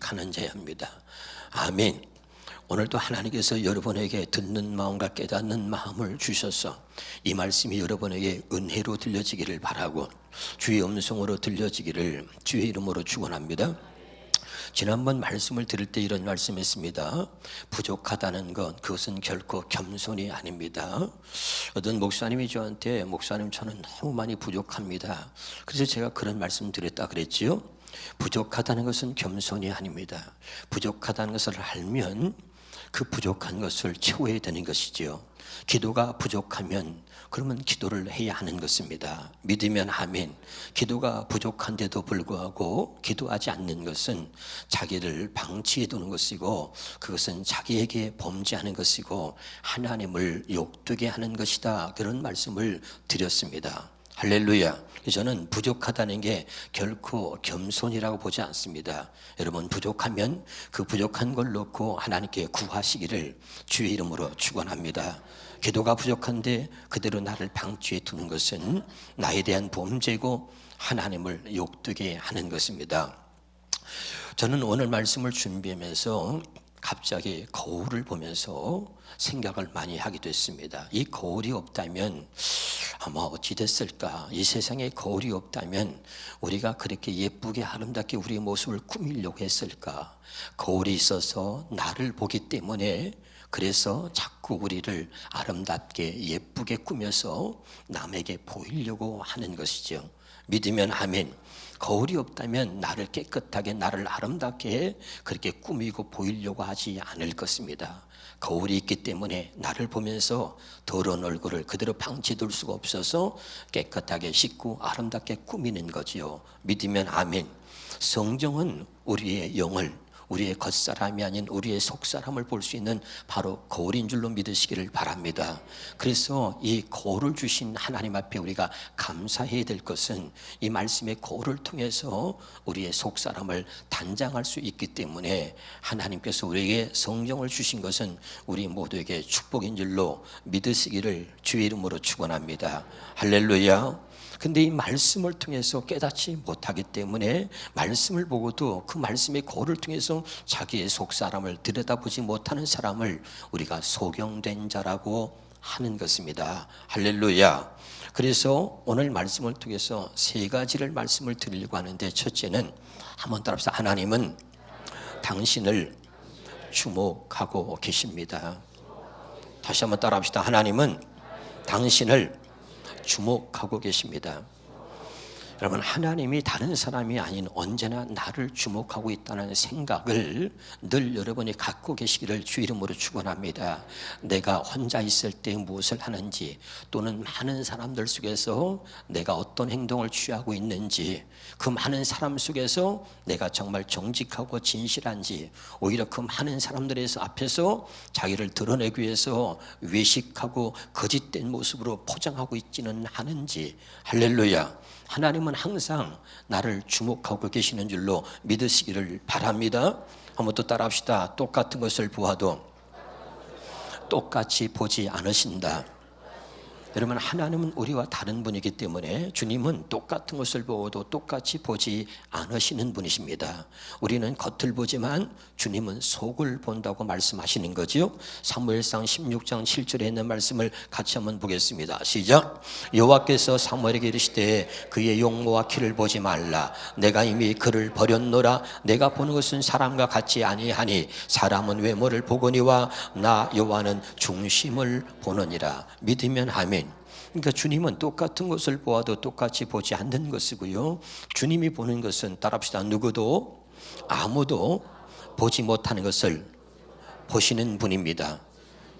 부족하는 자입니다. 아멘. 오늘도 하나님께서 여러분에게 듣는 마음과 깨닫는 마음을 주셔서 이 말씀이 여러분에게 은혜로 들려지기를 바라고 주의 음성으로 들려지기를 주의 이름으로 축원합니다. 지난번 말씀을 들을 때 이런 말씀했습니다. 부족하다는 것, 그것은 결코 겸손이 아닙니다. 어떤 목사님이 저한테 목사님 저는 너무 많이 부족합니다. 그래서 제가 그런 말씀 드렸다 그랬지요. 부족하다는 것은 겸손이 아닙니다. 부족하다는 것을 알면 그 부족한 것을 채워야 되는 것이지요. 기도가 부족하면 그러면 기도를 해야 하는 것입니다. 믿으면 아멘. 기도가 부족한데도 불구하고 기도하지 않는 것은 자기를 방치해 두는 것이고 그것은 자기에게 범죄하는 것이고 하나님을 욕되게 하는 것이다. 그런 말씀을 드렸습니다. 할렐루야. 저는 부족하다는 게 결코 겸손이라고 보지 않습니다. 여러분 부족하면 그 부족한 걸 놓고 하나님께 구하시기를 주의 이름으로 축원합니다. 기도가 부족한데 그대로 나를 방치해 두는 것은 나에 대한 범죄고 하나님을 욕되게 하는 것입니다. 저는 오늘 말씀을 준비하면서 갑자기 거울을 보면서 생각을 많이 하게 됐습니다. 이 거울이 없다면 아마 어찌 됐을까? 이 세상에 거울이 없다면 우리가 그렇게 예쁘게 아름답게 우리의 모습을 꾸미려고 했을까? 거울이 있어서 나를 보기 때문에 그래서 자꾸 우리를 아름답게 예쁘게 꾸며서 남에게 보이려고 하는 것이죠. 믿으면 아멘. 거울이 없다면 나를 깨끗하게 나를 아름답게 그렇게 꾸미고 보이려고 하지 않을 것입니다. 거울이 있기 때문에 나를 보면서 더러운 얼굴을 그대로 방치해둘 수가 없어서 깨끗하게 씻고 아름답게 꾸미는 거지요. 믿으면 아멘. 성경은 우리의 영을 우리의 겉사람이 아닌 우리의 속사람을 볼 수 있는 바로 거울인 줄로 믿으시기를 바랍니다. 그래서 이 거울을 주신 하나님 앞에 우리가 감사해야 될 것은 이 말씀의 거울을 통해서 우리의 속사람을 단장할 수 있기 때문에 하나님께서 우리에게 성령을 주신 것은 우리 모두에게 축복인 줄로 믿으시기를 주의 이름으로 축원합니다. 할렐루야. 근데 이 말씀을 통해서 깨닫지 못하기 때문에 말씀을 보고도 그 말씀의 거울을 통해서 자기의 속사람을 들여다보지 못하는 사람을 우리가 소경된 자라고 하는 것입니다. 할렐루야. 그래서 오늘 말씀을 통해서 세 가지를 말씀을 드리려고 하는데 첫째는 한번 따라합시다. 하나님은 당신을 주목하고 계십니다. 다시 한번 따라합시다. 하나님은 당신을 주목하고 계십니다. 여러분 하나님이 다른 사람이 아닌 언제나 나를 주목하고 있다는 생각을 늘 여러분이 갖고 계시기를 주 이름으로 축원합니다. 내가 혼자 있을 때 무엇을 하는지 또는 많은 사람들 속에서 내가 어떤 행동을 취하고 있는지 그 많은 사람 속에서 내가 정말 정직하고 진실한지 오히려 그 많은 사람들에서 앞에서 자기를 드러내기 위해서 외식하고 거짓된 모습으로 포장하고 있지는 않은지 할렐루야. 하나님은 항상 나를 주목하고 계시는 줄로 믿으시기를 바랍니다. 한번 또 따라합시다. 똑같은 것을 보아도 똑같이 보지 않으신다. 여러분 하나님은 우리와 다른 분이기 때문에 주님은 똑같은 것을 보고도 똑같이 보지 않으시는 분이십니다. 우리는 겉을 보지만 주님은 속을 본다고 말씀하시는 거죠. 사무엘상 16장 7절에 있는 말씀을 같이 한번 보겠습니다. 시작. 여호와께서 사무엘에게 이르시되 그의 용모와 키를 보지 말라. 내가 이미 그를 버렸노라. 내가 보는 것은 사람과 같지 아니하니 사람은 외모를 보거니와 나 여호와는 중심을 보느니라. 믿으면 아멘. 그러니까 주님은 똑같은 것을 보아도 똑같이 보지 않는 것이고요. 주님이 보는 것은 따라합시다. 누구도 아무도 보지 못하는 것을 보시는 분입니다.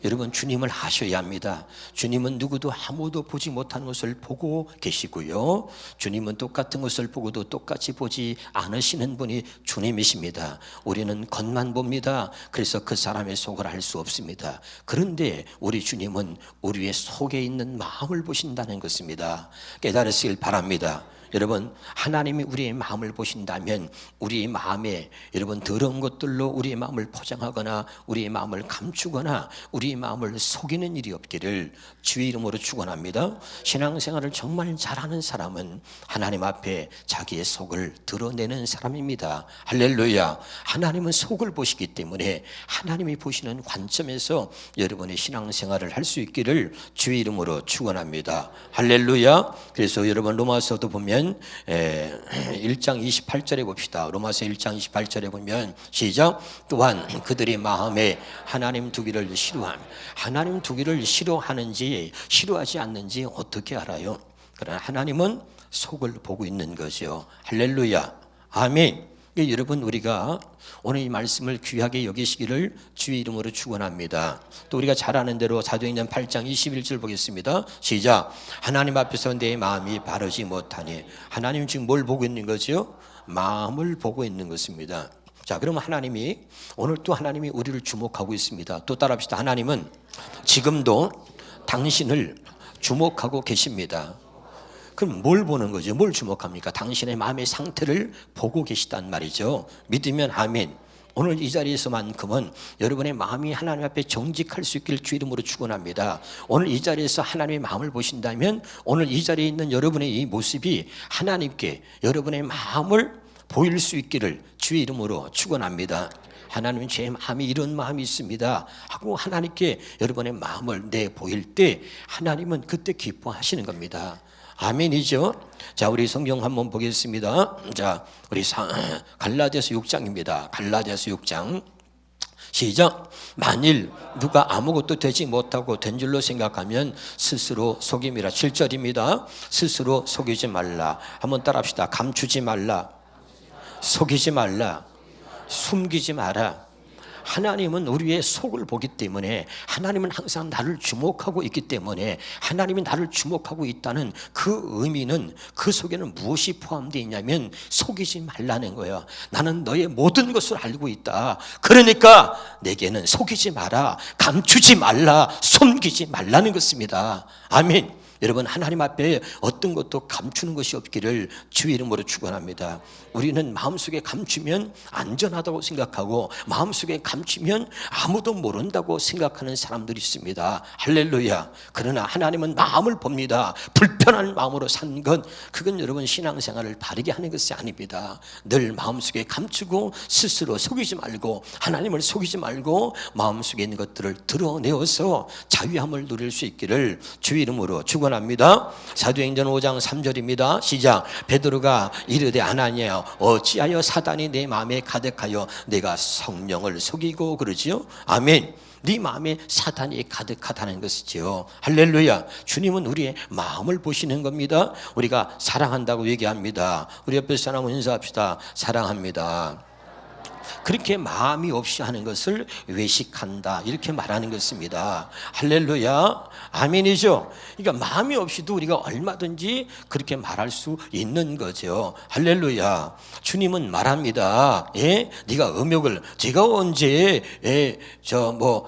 여러분 주님을 아셔야 합니다. 주님은 누구도 아무도 보지 못하는 것을 보고 계시고요. 주님은 똑같은 것을 보고도 똑같이 보지 않으시는 분이 주님이십니다. 우리는 겉만 봅니다. 그래서 그 사람의 속을 알 수 없습니다. 그런데 우리 주님은 우리의 속에 있는 마음을 보신다는 것입니다. 깨달으시길 바랍니다. 여러분, 하나님이 우리의 마음을 보신다면 우리의 마음에 여러분 더러운 것들로 우리의 마음을 포장하거나 우리의 마음을 감추거나 우리의 마음을 속이는 일이 없기를 주의 이름으로 축원합니다. 신앙생활을 정말 잘하는 사람은 하나님 앞에 자기의 속을 드러내는 사람입니다. 할렐루야. 하나님은 속을 보시기 때문에 하나님이 보시는 관점에서 여러분의 신앙생활을 할 수 있기를 주의 이름으로 축원합니다. 할렐루야. 그래서 여러분 로마서도 보면 1장 28절에 봅시다. 로마서 1장 28절에 보면 시작. 또한 그들의 마음에 하나님 두기를 싫어함. 하나님 두기를 싫어하는지 싫어하지 않는지 어떻게 알아요? 그러나 하나님은 속을 보고 있는 거죠. 할렐루야. 아멘. 여러분, 우리가 오늘 이 말씀을 귀하게 여기시기를 주의 이름으로 축원합니다. 또 우리가 잘 아는 대로 사도행전 8장 21절 보겠습니다. 시작. 하나님 앞에서 내 마음이 바르지 못하니. 하나님 지금 뭘 보고 있는 거죠? 마음을 보고 있는 것입니다. 자, 그러면 하나님이 오늘 또 하나님이 우리를 주목하고 있습니다. 또 따라합시다. 하나님은 지금도 당신을 주목하고 계십니다. 그럼 뭘 보는 거죠? 뭘 주목합니까? 당신의 마음의 상태를 보고 계시단 말이죠. 믿으면 아멘. 오늘 이 자리에서만큼은 여러분의 마음이 하나님 앞에 정직할 수 있기를 주 이름으로 축원합니다. 오늘 이 자리에서 하나님의 마음을 보신다면 오늘 이 자리에 있는 여러분의 이 모습이 하나님께 여러분의 마음을 보일 수 있기를 주의 이름으로 축원합니다. 하나님 제 마음이 이런 마음이 있습니다 하고 하나님께 여러분의 마음을 내보일 때 하나님은 그때 기뻐하시는 겁니다. 아멘이죠. 자, 우리 성경 한번 보겠습니다. 자, 우리 갈라디아서 6장입니다. 갈라디아서 6장 시작. 만일 누가 아무것도 되지 못하고 된 줄로 생각하면 스스로 속임이라. 7절입니다. 스스로 속이지 말라. 한번 따라합시다. 감추지 말라. 속이지 말라. 숨기지 마라. 하나님은 우리의 속을 보기 때문에 하나님은 항상 나를 주목하고 있기 때문에 하나님이 나를 주목하고 있다는 그 의미는 그 속에는 무엇이 포함되어 있냐면 속이지 말라는 거예요. 나는 너의 모든 것을 알고 있다. 그러니까 내게는 속이지 마라. 감추지 말라. 숨기지 말라는 것입니다. 아멘. 여러분, 하나님 앞에 어떤 것도 감추는 것이 없기를 주의 이름으로 축원합니다. 우리는 마음속에 감추면 안전하다고 생각하고 마음속에 감추면 아무도 모른다고 생각하는 사람들이 있습니다. 할렐루야. 그러나 하나님은 마음을 봅니다. 불편한 마음으로 산 것, 그건 여러분 신앙생활을 바르게 하는 것이 아닙니다. 늘 마음속에 감추고 스스로 속이지 말고 하나님을 속이지 말고 마음속에 있는 것들을 드러내어서 자유함을 누릴 수 있기를 주의 이름으로 축원합니다. 사도행전 5장 3절입니다. 시작. 베드로가 이르되 아나니아 어찌하여 사단이 내 마음에 가득하여 내가 성령을 속이고 그러지요? 아멘. 네 마음에 사단이 가득하다는 것이지요. 할렐루야. 주님은 우리의 마음을 보시는 겁니다. 우리가 사랑한다고 얘기합니다. 우리 옆에 사람 인사합시다. 사랑합니다. 그렇게 마음이 없이 하는 것을 외식한다 이렇게 말하는 것입니다. 할렐루야. 아멘이죠. 그러니까 마음이 없이도 우리가 얼마든지 그렇게 말할 수 있는 거죠. 할렐루야. 주님은 말합니다. 예? 네가 음욕을 제가 언제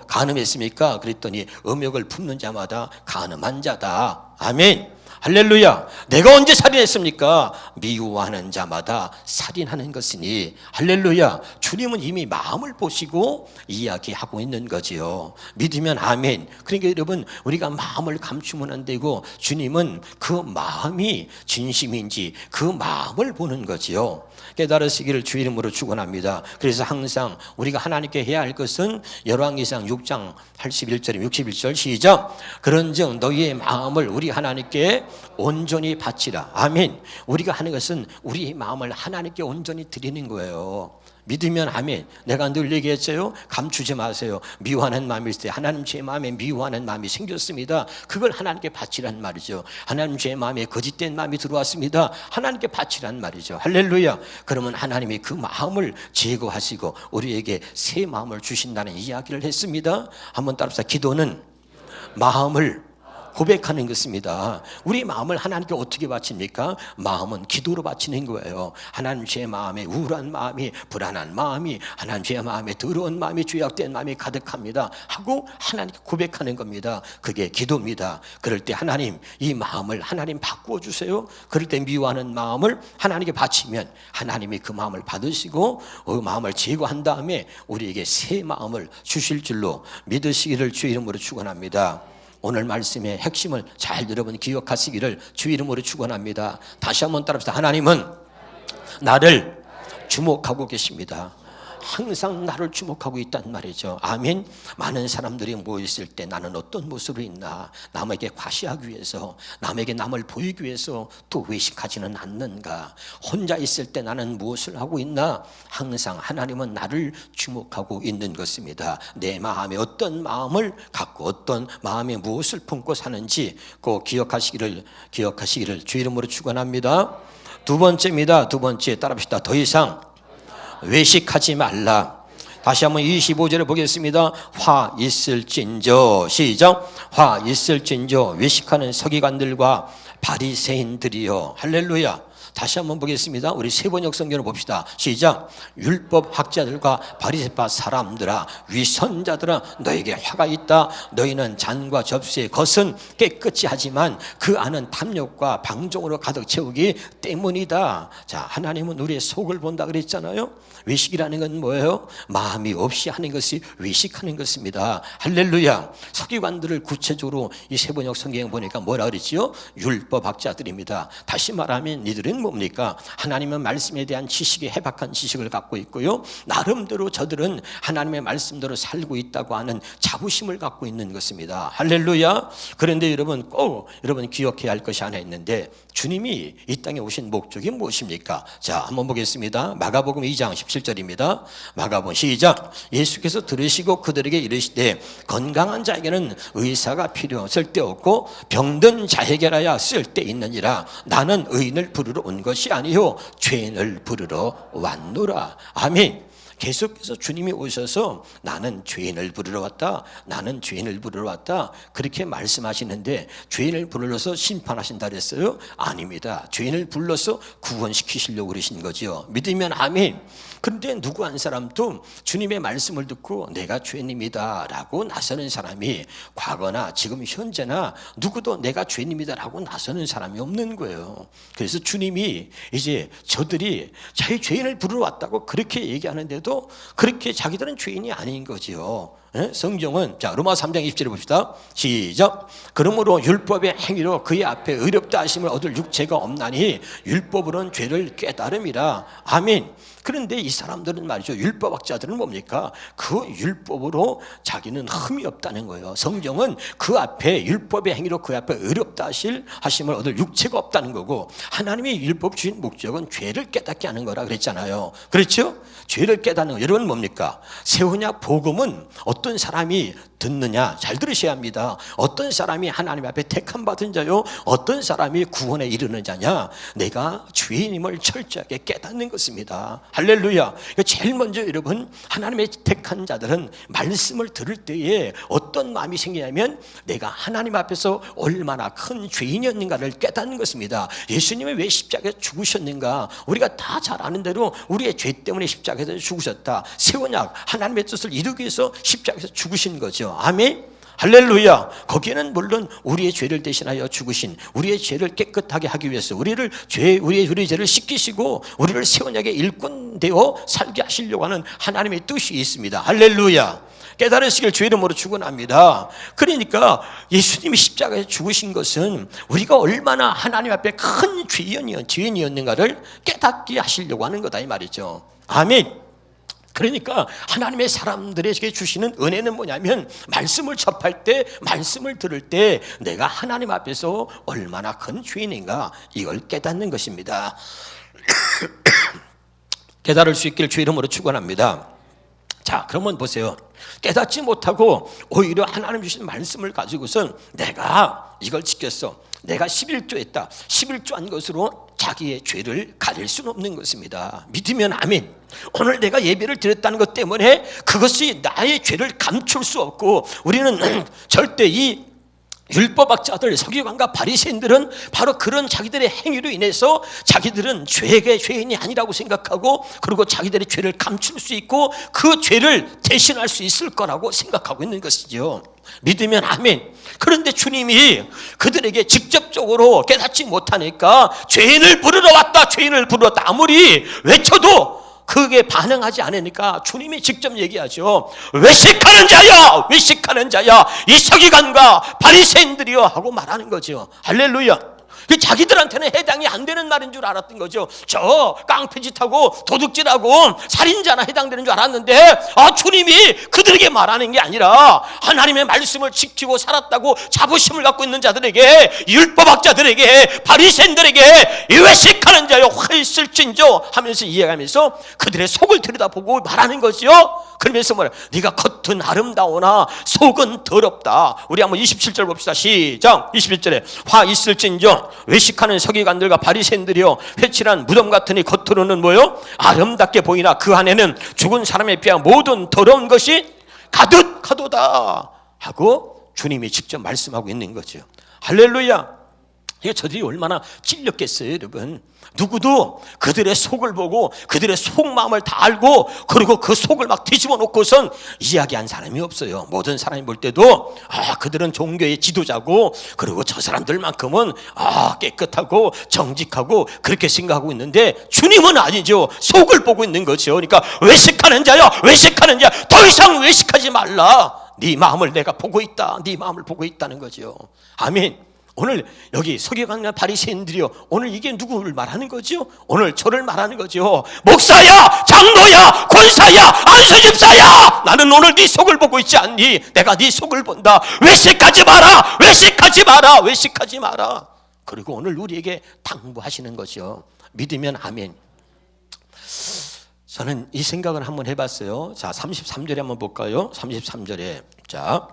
간음했습니까? 그랬더니 음욕을 품는 자마다 간음한 자다. 아멘. 할렐루야. 내가 언제 살인했습니까? 미워하는 자마다 살인하는 것이니. 할렐루야. 주님은 이미 마음을 보시고 이야기하고 있는 거지요. 믿으면 아멘. 그러니까 여러분, 우리가 마음을 감추면 안 되고 주님은 그 마음이 진심인지 그 마음을 보는 거지요. 깨달으시기를 주 이름으로 축원합니다. 그래서 항상 우리가 하나님께 해야 할 것은 열왕기상 6장 81절 61절 시작. 그런즉 너희의 마음을 우리 하나님께 온전히 바치라. 아멘. 우리가 하는 것은 우리의 마음을 하나님께 온전히 드리는 거예요. 믿으면 아멘. 내가 늘 얘기했어요. 감추지 마세요. 미워하는 마음이 있을 때 하나님 제 마음에 미워하는 마음이 생겼습니다. 그걸 하나님께 바치란 말이죠. 하나님 제 마음에 거짓된 마음이 들어왔습니다. 하나님께 바치란 말이죠. 할렐루야. 그러면 하나님이 그 마음을 제거하시고 우리에게 새 마음을 주신다는 이야기를 했습니다. 한번 따라합시다. 기도는 마음을 고백하는 것입니다. 우리 마음을 하나님께 어떻게 바칩니까? 마음은 기도로 바치는 거예요. 하나님, 제 마음에 우울한 마음이, 불안한 마음이, 하나님, 제 마음에 더러운 마음이, 죄악된 마음이 가득합니다 하고 하나님께 고백하는 겁니다. 그게 기도입니다. 그럴 때 하나님, 이 마음을 하나님 바꾸어 주세요. 그럴 때 미워하는 마음을 하나님께 바치면 하나님이 그 마음을 받으시고 그 마음을 제거한 다음에 우리에게 새 마음을 주실 줄로 믿으시기를 주 이름으로 축원합니다. 오늘 말씀의 핵심을 잘 여러분 기억하시기를 주 이름으로 축원합니다. 다시 한번 따라합시다. 하나님은 나를 주목하고 계십니다. 항상 나를 주목하고 있단 말이죠. 아멘. 많은 사람들이 모였을 때 나는 어떤 모습으로 있나, 남에게 과시하기 위해서, 남에게 남을 보이기 위해서 또 외식하지는 않는가, 혼자 있을 때 나는 무엇을 하고 있나. 항상 하나님은 나를 주목하고 있는 것입니다. 내 마음에 어떤 마음을 갖고 어떤 마음에 무엇을 품고 사는지 꼭 기억하시기를 주 이름으로 축원합니다. 두 번째입니다. 두 번째 따라합시다. 더 이상 외식하지 말라. 다시 한번 25절을 보겠습니다. 화 있을진저, 시작. 화 있을진저 외식하는 서기관들과 바리새인들이여. 할렐루야. 다시 한번 보겠습니다. 우리 세번역 성경을 봅시다. 시작. 율법 학자들과 바리새파 사람들아, 위선자들아, 너에게 화가 있다. 너희는 잔과 접시의 겉은 깨끗이 하지만 그 안은 탐욕과 방종으로 가득 채우기 때문이다. 자, 하나님은 우리의 속을 본다 그랬잖아요. 외식이라는 건 뭐예요? 마음이 없이 하는 것이 외식하는 것입니다. 할렐루야. 서기관들을 구체적으로 이 세번역 성경 보니까 뭐라 그랬지요? 율법 학자들입니다. 다시 말하면 이들은 뭡니까? 하나님의 말씀에 대한 지식이 해박한 지식을 갖고 있고요, 나름대로 저들은 하나님의 말씀대로 살고 있다고 하는 자부심을 갖고 있는 것입니다. 할렐루야. 그런데 여러분 꼭 여러분 기억해야 할 것이 하나 있는데, 주님이 이 땅에 오신 목적이 무엇입니까? 자, 한번 보겠습니다. 마가복음 2장 17절입니다. 마가복음 시작. 예수께서 들으시고 그들에게 이르시되 건강한 자에게는 의사가 쓸데없고 병든 자에게라야 쓸데있느니라. 나는 의인을 부르러 온 것이 아니요 죄인을 부르러 왔노라. 아멘. 계속해서 주님이 오셔서 나는 죄인을 부르러 왔다, 나는 죄인을 부르러 왔다 그렇게 말씀하시는데, 죄인을 불러서 심판하신다 그랬어요? 아닙니다. 죄인을 불러서 구원시키시려고 그러신 거죠. 믿으면 아멘. 그런데 누구 한 사람도 주님의 말씀을 듣고 내가 죄인입니다 라고 나서는 사람이 과거나 지금 현재나 누구도 내가 죄인입니다 라고 나서는 사람이 없는 거예요. 그래서 주님이 이제 저들이 자기 죄인을 부르러 왔다고 그렇게 얘기하는데도 그렇게 자기들은 죄인이 아닌 거지요. 성경은 자 로마서 3장 20절을 봅시다. 시작. 그러므로 율법의 행위로 그의 앞에 의롭다 하심을 얻을 육체가 없나니 율법으로는 죄를 깨달음이라. 아멘. 그런데 이 사람들은 말이죠, 율법학자들은 뭡니까? 그 율법으로 자기는 흠이 없다는 거예요. 성경은 그 앞에 율법의 행위로 그 앞에 의롭다 하심을 얻을 육체가 없다는 거고, 하나님의 율법 주신 목적은 죄를 깨닫게 하는 거라 그랬잖아요. 그렇죠? 죄를 깨닫는 거. 여러분 뭡니까? 새 언약 복음은 어떤 사람이 듣느냐, 잘 들으셔야 합니다. 어떤 사람이 하나님 앞에 택함 받은 자요, 어떤 사람이 구원에 이르는 자냐, 내가 죄인임을 철저하게 깨닫는 것입니다. 할렐루야. 제일 먼저 여러분, 하나님의 택한 자들은 말씀을 들을 때에 어떤 마음이 생기냐면 내가 하나님 앞에서 얼마나 큰 죄인이었는가를 깨닫는 것입니다. 예수님이 왜 십자가에 죽으셨는가? 우리가 다 잘 아는 대로 우리의 죄 때문에 십자가에서 죽으셨다. 새 언약 하나님의 뜻을 이루기 위해서 십자가에서 죽으신 거죠. 아멘. 할렐루야. 거기에는 물론 우리의 죄를 대신하여 죽으신, 우리의 죄를 깨끗하게 하기 위해서 우리의 죄를 씻기시고 우리를 새 언약의 일꾼 되어 살게 하시려고 하는 하나님의 뜻이 있습니다. 할렐루야. 깨달으시길 주 이름으로 축원합니다. 그러니까 예수님이 십자가에 죽으신 것은 우리가 얼마나 하나님 앞에 큰 죄인이었는가를 깨닫게 하시려고 하는 거다 이 말이죠. 아멘. 그러니까 하나님의 사람들에게 주시는 은혜는 뭐냐면, 말씀을 접할 때, 말씀을 들을 때 내가 하나님 앞에서 얼마나 큰 죄인인가 이걸 깨닫는 것입니다. 깨달을 수 있길 주 이름으로 축원합니다. 자, 그러면 보세요. 깨닫지 못하고 오히려 하나님 주신 말씀을 가지고선 내가 이걸 지켰어, 내가 11조 했다, 11조 한 것으로 자기의 죄를 가릴 수는 없는 것입니다. 믿으면 아멘. 오늘 내가 예배를 드렸다는 것 때문에 그것이 나의 죄를 감출 수 없고, 우리는 절대 이 율법학자들, 서기관과 바리새인들은 바로 그런 자기들의 행위로 인해서 자기들은 죄인이 아니라고 생각하고, 그리고 자기들의 죄를 감출 수 있고 그 죄를 대신할 수 있을 거라고 생각하고 있는 것이죠. 믿으면 아멘. 그런데 주님이 그들에게 직접적으로 깨닫지 못하니까 죄인을 부르러 왔다, 죄인을 부르렀다 아무리 외쳐도 그게 반응하지 않으니까 주님이 직접 얘기하죠. 외식하는 자야, 외식하는 자야, 이 서기관과 바리새인들이여 하고 말하는 거죠. 할렐루야. 자기들한테는 해당이 안 되는 말인 줄 알았던 거죠. 저 깡패짓하고 도둑질하고 살인자나 해당되는 줄 알았는데, 주님이 그들에게 말하는 게 아니라 하나님의 말씀을 지키고 살았다고 자부심을 갖고 있는 자들에게, 율법학자들에게, 바리새인들에게 외식하는 자여 화 있을진저 하면서 이해하면서 그들의 속을 들여다보고 말하는 거죠. 그러면서 뭐라, 네가 겉은 아름다우나 속은 더럽다. 우리 한번 27절 봅시다. 시작. 21절에 화 있을진저 외식하는 서기관들과 바리새인들이여 회칠한 무덤 같으니 겉으로는 뭐요? 아름답게 보이나 그 안에는 죽은 사람에 비한 모든 더러운 것이 가득하도다 하고 주님이 직접 말씀하고 있는 거죠. 할렐루야. 이게 저들이 얼마나 찔렸겠어요, 여러분. 누구도 그들의 속을 보고 그들의 속마음을 다 알고 그리고 그 속을 막 뒤집어 놓고선 이야기한 사람이 없어요. 모든 사람이 볼 때도 그들은 종교의 지도자고 그리고 저 사람들만큼은 깨끗하고 정직하고 그렇게 생각하고 있는데, 주님은 아니죠. 속을 보고 있는 거죠. 그러니까 외식하는 자여, 외식하는 자, 더 이상 외식하지 말라. 네 마음을 내가 보고 있다. 네 마음을 보고 있다는 거죠. 아멘. 오늘 여기 서기관과 바리새인들이요, 오늘 이게 누구를 말하는 거죠? 오늘 저를 말하는 거죠. 목사야, 장로야, 권사야, 안수집사야, 나는 오늘 네 속을 보고 있지 않니? 내가 네 속을 본다. 외식하지 마라, 외식하지 마라, 외식하지 마라. 그리고 오늘 우리에게 당부하시는 거죠. 믿으면 아멘. 저는 이 생각을 한번 해봤어요. 자, 33절에 한번 볼까요? 33절에 자,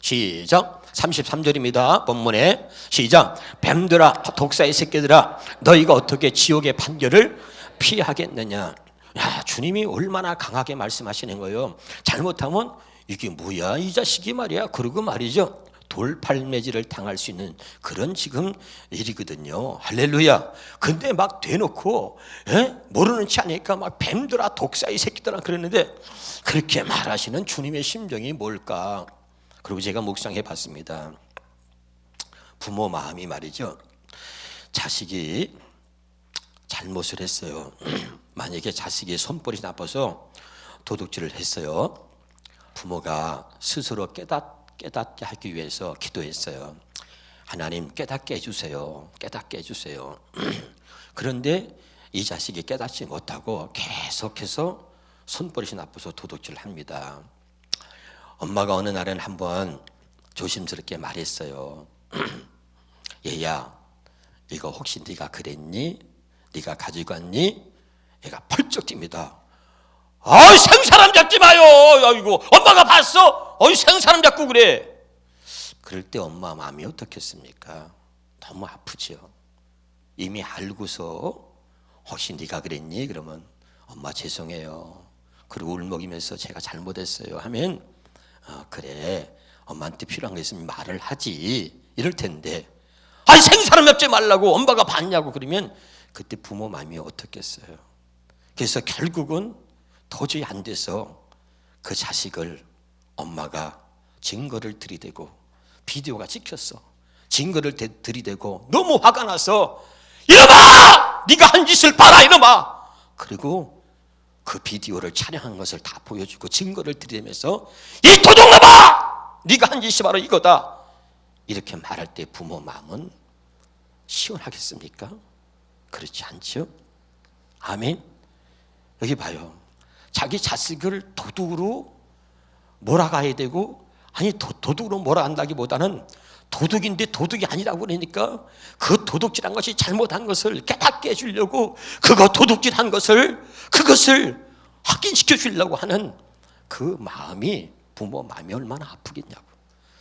시작. 33절입니다. 본문에 시작. 뱀들아, 독사의 새끼들아, 너희가 어떻게 지옥의 판결을 피하겠느냐. 야, 주님이 얼마나 강하게 말씀하시는 거예요. 잘못하면 이게 뭐야 이 자식이 말이야. 그러고 말이죠, 돌팔매질을 당할 수 있는 그런 지금 일이거든요. 할렐루야. 근데 막 대놓고 모르는 체 하니까 막 뱀들아, 독사의 새끼들아 그랬는데, 그렇게 말하시는 주님의 심정이 뭘까? 그리고 제가 묵상해 봤습니다. 부모 마음이 말이죠, 자식이 잘못을 했어요. 만약에 자식이 손버릇이 나빠서 도둑질을 했어요. 부모가 스스로 깨닫게 하기 위해서 기도했어요. 하나님 깨닫게 해주세요. 깨닫게 해주세요. 그런데 이 자식이 깨닫지 못하고 계속해서 손버릇이 나빠서 도둑질을 합니다. 엄마가 어느 날은 한번 조심스럽게 말했어요. 얘야, 이거 혹시 네가 그랬니? 네가 가지고 왔니? 얘가 펄쩍 뜁니다. 생사람 잡지 마요. 이거 엄마가 봤어? 생사람 잡고 그래. 그럴 때 엄마 마음이 어떻겠습니까? 너무 아프죠. 이미 알고서 혹시 네가 그랬니? 그러면 엄마 죄송해요. 그리고 울먹이면서 제가 잘못했어요 하면 그래, 엄마한테 필요한 게 있으면 말을 하지 이럴 텐데, 생사람 잡지 말라고 엄마가 봤냐고 그러면 그때 부모 마음이 어떻겠어요? 그래서 결국은 도저히 안 돼서 그 자식을 엄마가 증거를 들이대고, 비디오가 찍혔어. 증거를 들이대고 너무 화가 나서 이놈아, 네가 한 짓을 봐라 이놈아. 그리고 그 비디오를 촬영한 것을 다 보여주고 증거를 들이대면서 이 도둑놈아, 네가 한 짓이 바로 이거다. 이렇게 말할 때 부모 마음은 시원하겠습니까? 그렇지 않죠? 아멘. 여기 봐요. 자기 자식을 도둑으로 몰아가야 되고, 도둑으로 몰아간다기보다는 도둑인데 도둑이 아니라고 그러니까 그 도둑질한 것이 잘못한 것을 깨닫게 해주려고, 그거 도둑질한 그것을 확인시켜 주려고 하는 그 마음이, 부모 마음이 얼마나 아프겠냐고.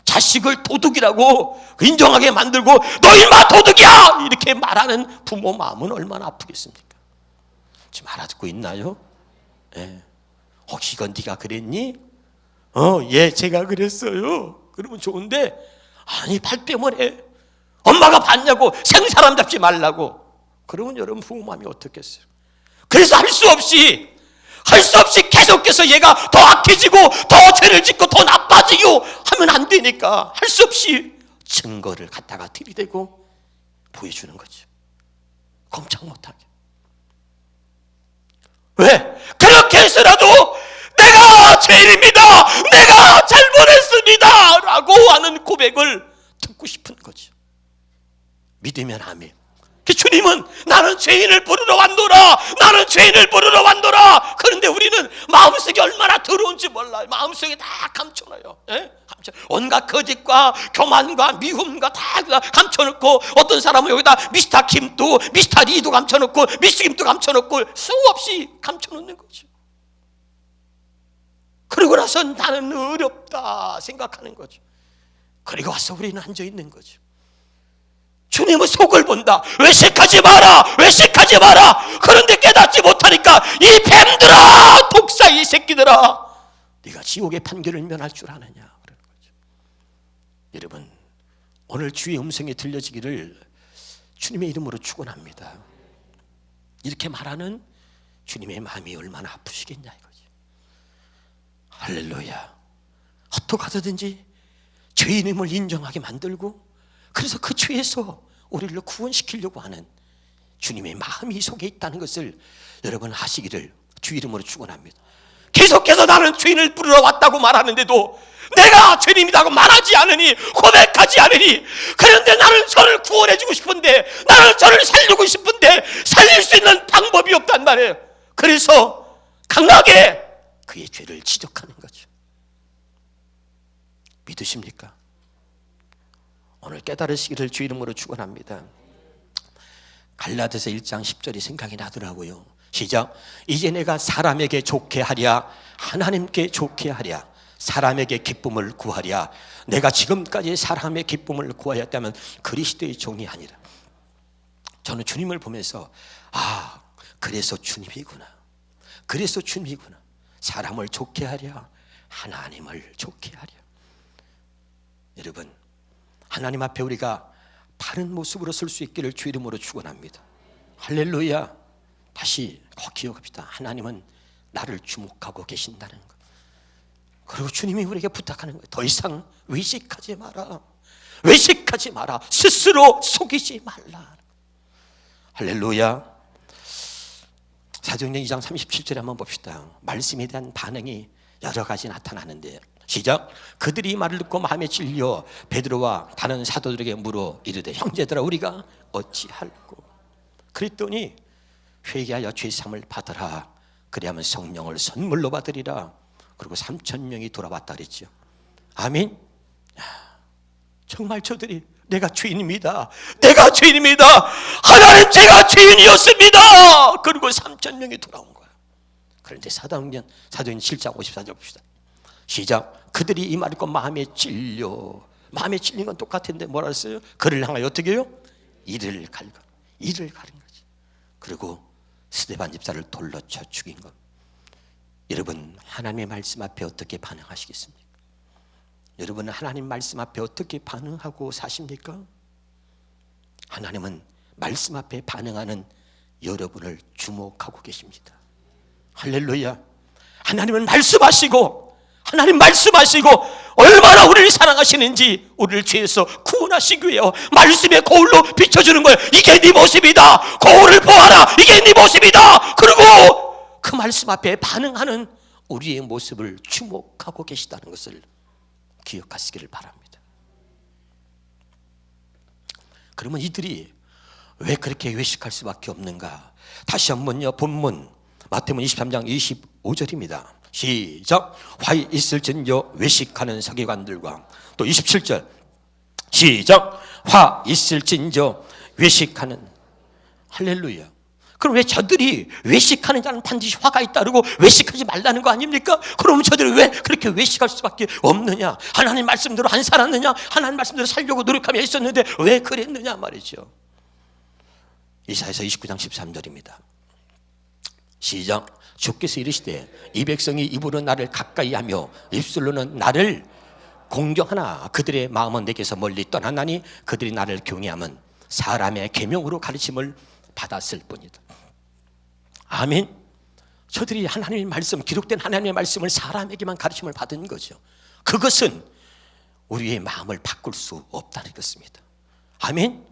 자식을 도둑이라고 인정하게 만들고 너 인마 도둑이야 이렇게 말하는 부모 마음은 얼마나 아프겠습니까? 지금 알아듣고 있나요? 혹시 이건 네가 그랬니? 예, 제가 그랬어요. 그러면 좋은데 아니 발 때문에 엄마가 봤냐고 생사람 잡지 말라고. 그러면 여러분 부모 마음이 어떻겠어요? 그래서 할 수 없이 계속해서 얘가 더 악해지고 더 죄를 짓고 더 나빠지고 하면 안 되니까 할 수 없이 증거를 갖다가 들이대고 보여주는 거죠. 꼼짝 못하게. 왜? 그렇게 해서라도 내가 죄인입니다, 내가 잘못했습니다 라고 하는 고백을 듣고 싶은 거죠. 믿으면 아멘. 주님은 나는 죄인을 부르러 왔노라, 나는 죄인을 부르러 왔노라. 그런데 우리는 마음속에 얼마나 더러운지 몰라요. 마음속에 다 감춰놔요. 온갖 거짓과 교만과 미움과 다 감춰놓고, 어떤 사람은 여기다 미스터 김도 미스터 리도 감춰놓고 미스 김도 감춰놓고 수없이 감춰놓는 거죠. 그러고 나서 나는 어렵다 생각하는 거죠. 그리고 와서 우리는 앉아있는 거죠. 주님은 속을 본다. 외식하지 마라, 외식하지 마라. 그런데 깨닫지 못하니까 이 뱀들아, 독사 이 새끼들아, 네가 지옥의 판결을 면할 줄 아느냐 그러는 거죠. 여러분, 오늘 주의 음성이 들려지기를 주님의 이름으로 축원합니다. 이렇게 말하는 주님의 마음이 얼마나 아프시겠냐 이거지. 할렐루야. 어떡하든지 죄인임을 인정하게 만들고, 그래서 그 죄에서 우리를 구원시키려고 하는 주님의 마음이 속에 있다는 것을 여러분 아시기를 주 이름으로 축원합니다. 계속해서 나는 죄인을 부르러 왔다고 말하는데도 내가 죄인이라고 말하지 않으니, 고백하지 않으니, 그런데 나는 저를 구원해주고 싶은데, 나는 저를 살리고 싶은데 살릴 수 있는 방법이 없단 말이에요. 그래서 강하게 그의 죄를 지적하는 거죠. 믿으십니까? 오늘 깨달으시기를 주 이름으로 축원합니다. 갈라디아서 1장 10절이 생각이 나더라고요. 시작. 이제 내가 사람에게 좋게 하랴, 하나님께 좋게 하랴, 사람에게 기쁨을 구하랴. 내가 지금까지 사람의 기쁨을 구하였다면 그리스도의 종이 아니라. 저는 주님을 보면서 그래서 주님이구나, 그래서 주님이구나. 사람을 좋게 하랴, 하나님을 좋게 하랴. 여러분, 하나님 앞에 우리가 바른 모습으로 설 수 있기를 주 이름으로 축원합니다. 할렐루야. 다시 꼭 기억합시다. 하나님은 나를 주목하고 계신다는 것. 그리고 주님이 우리에게 부탁하는 거예요. 더 이상 외식하지 마라, 외식하지 마라, 스스로 속이지 말라. 할렐루야. 사도행전 2장 37절에 한번 봅시다. 말씀에 대한 반응이 여러 가지 나타나는데, 시작. 그들이 말을 듣고 마음에 찔려 베드로와 다른 사도들에게 물어 이르되, 형제들아 우리가 어찌할꼬? 그랬더니 회개하여 죄사함을 받으라, 그리하면 성령을 선물로 받으리라. 그리고 3,000명이 돌아왔다 그랬죠. 아멘. 정말 저들이 내가 죄인입니다, 내가 죄인입니다, 하나님 제가 죄인이었습니다. 그리고 3,000명이 돌아온 거예요. 그런데 사도행전 7장 54절 봅시다. 시작. 그들이 이 말을 듣고 마음에 찔려. 마음에 찔린 건 똑같은데 뭐라 했어요? 그를 향하여 어떻게 해요? 이를 가른 거지. 그리고 스데반 집사를 돌로 쳐 죽인 것. 여러분, 하나님의 말씀 앞에 어떻게 반응하시겠습니까? 여러분은 하나님 말씀 앞에 어떻게 반응하고 사십니까? 하나님은 말씀 앞에 반응하는 여러분을 주목하고 계십니다. 할렐루야. 하나님은 하나님 말씀하시고 얼마나 우리를 사랑하시는지 우리를 죄에서 구원하시기 위해 말씀의 거울로 비춰주는 거예요. 이게 네 모습이다, 거울을 보아라, 이게 네 모습이다. 그리고 그 말씀 앞에 반응하는 우리의 모습을 주목하고 계시다는 것을 기억하시기를 바랍니다. 그러면 이들이 왜 그렇게 외식할 수밖에 없는가? 다시 한번요, 본문 마태복음 23장 25절입니다. 시작. 화 있을진저 외식하는 서기관들과, 또 27절 시작. 화 있을진저 외식하는. 할렐루야. 그럼 왜 저들이 외식하는 자는 반드시 화가 있다 그러고 외식하지 말라는 거 아닙니까? 그러면 저들이 왜 그렇게 외식할 수밖에 없느냐? 하나님 말씀대로 안 살았느냐? 하나님 말씀대로 살려고 노력하며 있었는데 왜 그랬느냐 말이죠. 이사야서 29장 13절입니다. 시작. 주께서 이르시되 이 백성이 입으로 나를 가까이 하며 입술로는 나를 공경하나 그들의 마음은 내게서 멀리 떠나나니 그들이 나를 경외하면 사람의 계명으로 가르침을 받았을 뿐이다. 아멘. 저들이 하나님의 말씀, 기록된 하나님의 말씀을 사람에게만 가르침을 받은 거죠. 그것은 우리의 마음을 바꿀 수 없다는 것입니다. 아멘.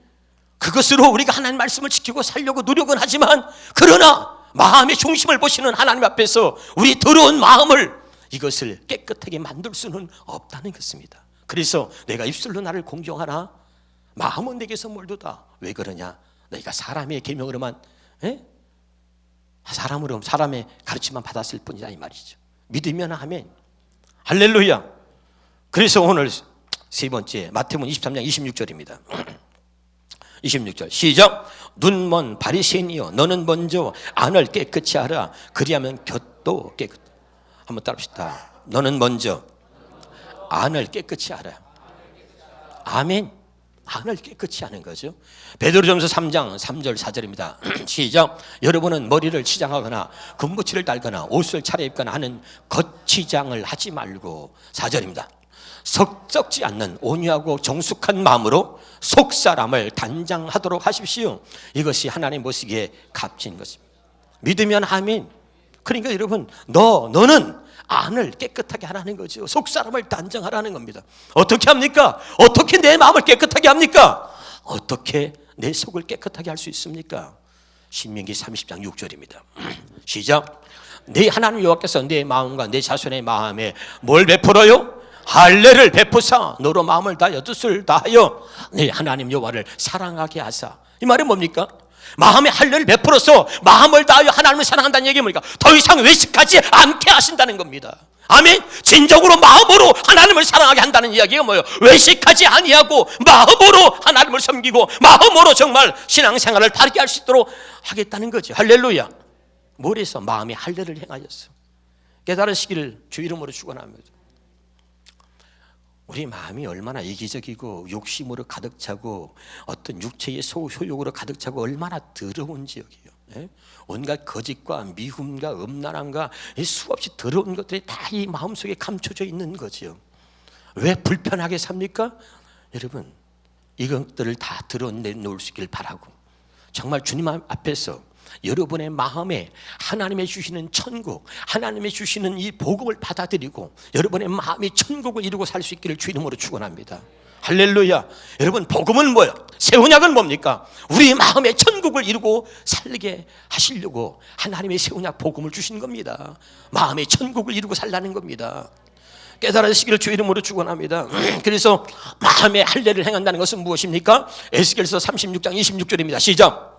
그것으로 우리가 하나님 말씀을 지키고 살려고 노력은 하지만, 그러나 마음의 중심을 보시는 하나님 앞에서 우리 더러운 마음을, 이것을 깨끗하게 만들 수는 없다는 것입니다. 그래서 내가 입술로 나를 공경하나 마음은 내게서 멀도다. 왜 그러냐? 너희가 사람의 계명으로만, 사람의 가르침만 받았을 뿐이다, 이 말이죠. 믿으면 아멘. 할렐루야. 그래서 오늘 세 번째, 마태복음 23장 26절입니다. 26절 시작. 눈먼 바리새인이여, 너는 먼저 안을 깨끗이 하라. 그리하면 곁도 깨끗. 한번 따라합시다. 너는 먼저 안을 깨끗이 하라. 아멘. 안을 깨끗이 하는 거죠. 베드로전서 3장 3절 4절입니다. 시작. 여러분은 머리를 치장하거나 금붙이를 달거나 옷을 차려입거나 하는 겉치장을 하지 말고, 4절입니다. 썩지 않는 온유하고 정숙한 마음으로 속사람을 단장하도록 하십시오. 이것이 하나님 보시기에 값진 것입니다. 믿으면 아멘. 그러니까 여러분, 너는 안을 깨끗하게 하라는 거죠. 속사람을 단장하라는 겁니다. 어떻게 합니까? 어떻게 내 마음을 깨끗하게 합니까? 어떻게 내 속을 깨끗하게 할 수 있습니까? 신명기 30장 6절입니다. 시작. 내 하나님 여호와께서 내 마음과 내 자손의 마음에 뭘 베풀어요? 할례를 베푸사 너로 마음을 다하여 뜻을 다하여 네 하나님 여호와를 사랑하게 하사. 이 말은 뭡니까? 마음에 할례를 베풀어서 마음을 다하여 하나님을 사랑한다는 얘기는 뭡니까? 더 이상 외식하지 않게 하신다는 겁니다. 아멘. 진정으로 마음으로 하나님을 사랑하게 한다는 이야기가 뭐예요? 외식하지 아니하고 마음으로 하나님을 섬기고 마음으로 정말 신앙생활을 바르게 할 수 있도록 하겠다는 거죠. 할렐루야. 뭘 해서? 마음의 할례를 행하였어. 깨달으시기를 주 이름으로 축원합니다. 우리 마음이 얼마나 이기적이고 욕심으로 가득 차고 어떤 육체의 소욕으로 가득 차고 얼마나 더러운지 여기요. 온갖 거짓과 미움과 음란함과 수없이 더러운 것들이 다 이 마음속에 감춰져 있는 거죠. 왜 불편하게 삽니까? 여러분, 이것들을 다 드러내놓을 수 있길 바라고, 정말 주님 앞에서 여러분의 마음에 하나님의 주시는 천국, 하나님의 주시는 이 복음을 받아들이고 여러분의 마음이 천국을 이루고 살 수 있기를 주 이름으로 축원합니다. 할렐루야. 여러분, 복음은 뭐예요? 새 언약은 뭡니까? 우리 마음의 천국을 이루고 살게 하시려고 하나님의 새 언약 복음을 주신 겁니다. 마음의 천국을 이루고 살라는 겁니다. 깨달으시기를 주 이름으로 축원합니다. 그래서 마음의 할례를 행한다는 것은 무엇입니까? 에스겔서 36장 26절입니다. 시작.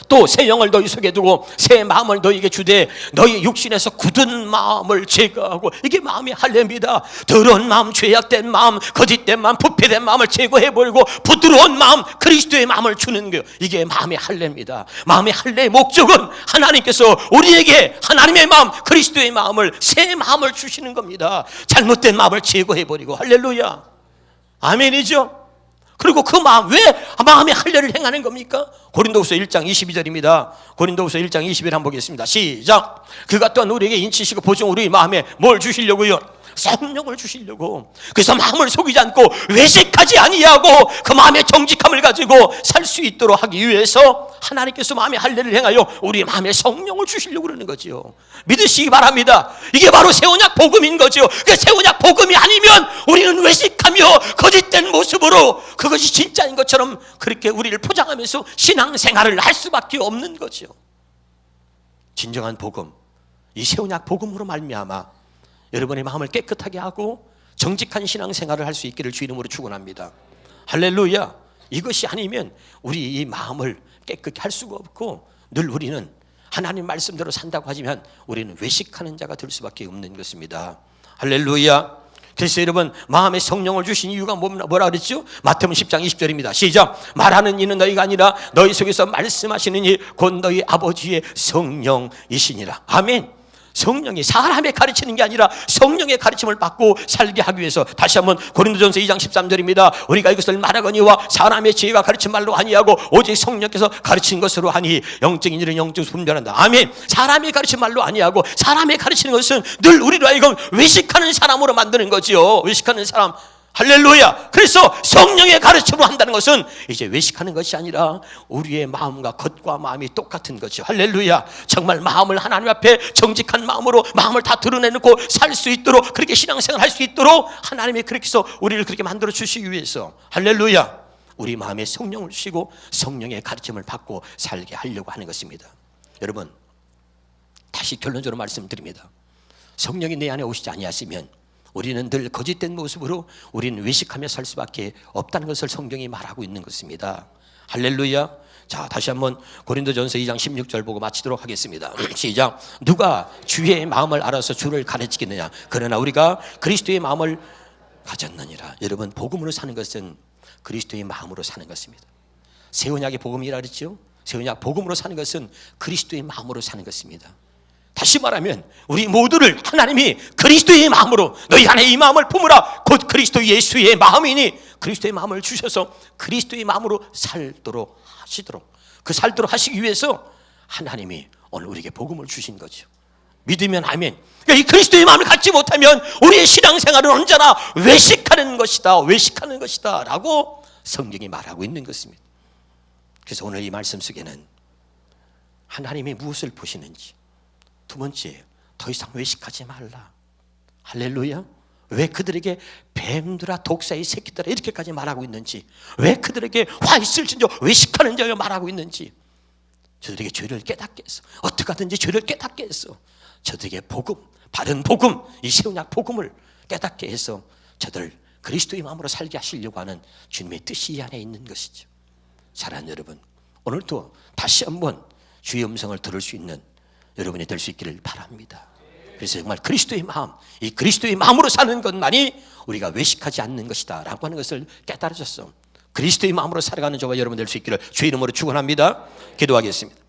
또 새 영을 너희 속에 두고 새 마음을 너희에게 주되 너희 육신에서 굳은 마음을 제거하고, 이게 마음의 할례입니다. 더러운 마음, 죄악된 마음, 거짓된 마음, 부패된 마음을 제거해버리고 부드러운 마음, 그리스도의 마음을 주는 거예요. 이게 마음의 할례입니다. 마음의 할례의 목적은 하나님께서 우리에게 하나님의 마음, 그리스도의 마음을, 새 마음을 주시는 겁니다. 잘못된 마음을 제거해버리고. 할렐루야. 아멘이죠. 그리고 그 마음, 왜 마음의 할례를 행하는 겁니까? 고린도후서 1장 22절입니다. 고린도후서 1장 22절 한번 보겠습니다. 시작. 그가 또한 우리에게 인치시고 보증 우리 마음에 뭘 주시려고요? 성령을 주시려고. 그래서 마음을 속이지 않고 외식하지 아니하고 그 마음의 정직함을 가지고 살 수 있도록 하기 위해서 하나님께서 마음의 할례를 행하여 우리 마음에 성령을 주시려고 그러는 거죠. 믿으시기 바랍니다. 이게 바로 새 언약 복음인 거죠. 그 새 언약 복음이 아니면 우리는 외식하며 거짓된 모습으로 그것이 진짜인 것처럼 그렇게 우리를 포장하면서 신앙생활을 할 수밖에 없는 거죠. 진정한 복음, 이 새 언약 복음으로 말미암아 여러분의 마음을 깨끗하게 하고 정직한 신앙생활을 할 수 있기를 주 이름으로 축원합니다. 할렐루야. 이것이 아니면 우리 이 마음을 깨끗게 할 수가 없고, 늘 우리는 하나님 말씀대로 산다고 하지만 우리는 외식하는 자가 될 수밖에 없는 것입니다. 할렐루야. 그래서 여러분, 마음에 성령을 주신 이유가 뭐라 그랬죠? 마태복음 10장 20절입니다. 시작. 말하는 이는 너희가 아니라 너희 속에서 말씀하시는 이 곧 너희 아버지의 성령이시니라. 아멘. 성령이 사람의 가르치는 게 아니라 성령의 가르침을 받고 살게 하기 위해서, 다시 한번 고린도전서 2장 13절입니다. 우리가 이것을 말하거니와 사람의 지혜가 가르친 말로 아니하고 오직 성령께서 가르친 것으로 하니 영적인 일은 영적으로 분별한다. 아멘. 사람이 가르친 말로 아니하고, 사람의 가르치는 것은 늘 우리로 하여금 외식하는 사람으로 만드는 거지요. 외식하는 사람. 할렐루야. 그래서 성령의 가르침으로 한다는 것은 이제 외식하는 것이 아니라 우리의 마음과 겉과 마음이 똑같은 거죠. 할렐루야. 정말 마음을 하나님 앞에 정직한 마음으로 마음을 다 드러내놓고 살 수 있도록, 그렇게 신앙생활 할 수 있도록 하나님이 그렇게 해서 우리를 그렇게 만들어 주시기 위해서, 할렐루야, 우리 마음에 성령을 주시고 성령의 가르침을 받고 살게 하려고 하는 것입니다. 여러분, 다시 결론적으로 말씀드립니다. 성령이 내 안에 오시지 아니하시면 우리는 늘 거짓된 모습으로 우리는 외식하며 살 수밖에 없다는 것을 성경이 말하고 있는 것입니다. 할렐루야. 자, 다시 한번 고린도전서 2장 16절 보고 마치도록 하겠습니다. 시작. 누가 주의 마음을 알아서 주를 가르치겠느냐? 그러나 우리가 그리스도의 마음을 가졌느니라. 여러분, 복음으로 사는 것은 그리스도의 마음으로 사는 것입니다. 새 언약의 복음이라 그랬죠? 새 언약 복음으로 사는 것은 그리스도의 마음으로 사는 것입니다. 다시 말하면 우리 모두를 하나님이 그리스도의 마음으로, 너희 안에 이 마음을 품으라 곧 그리스도 예수의 마음이니, 그리스도의 마음을 주셔서 그리스도의 마음으로 살도록 하시도록, 그 살도록 하시기 위해서 하나님이 오늘 우리에게 복음을 주신 거죠. 믿으면 아멘. 그러니까 이 그리스도의 마음을 갖지 못하면 우리의 신앙생활은 언제나 외식하는 것이다, 외식하는 것이다 라고 성경이 말하고 있는 것입니다. 그래서 오늘 이 말씀 속에는 하나님이 무엇을 보시는지, 두 번째, 더 이상 외식하지 말라. 할렐루야. 왜 그들에게 뱀들아 독사의 새끼들아 이렇게까지 말하고 있는지, 왜 그들에게 화 있을진저 외식하는 자여 말하고 있는지, 저들에게 죄를 깨닫게 했어. 어떻게 하든지 죄를 깨닫게 했어. 저들에게 복음, 바른 복음, 이 새언약 복음을 깨닫게 해서 저들 그리스도의 마음으로 살게 하시려고 하는 주님의 뜻이 이 안에 있는 것이죠. 사랑하는 여러분, 오늘도 다시 한번 주의 음성을 들을 수 있는 여러분이 될 수 있기를 바랍니다. 그래서 정말 그리스도의 마음, 이 그리스도의 마음으로 사는 것만이 우리가 외식하지 않는 것이다 라고 하는 것을 깨달으셨어. 그리스도의 마음으로 살아가는 저와 여러분 될 수 있기를 주의 이름으로 축원합니다. 기도하겠습니다.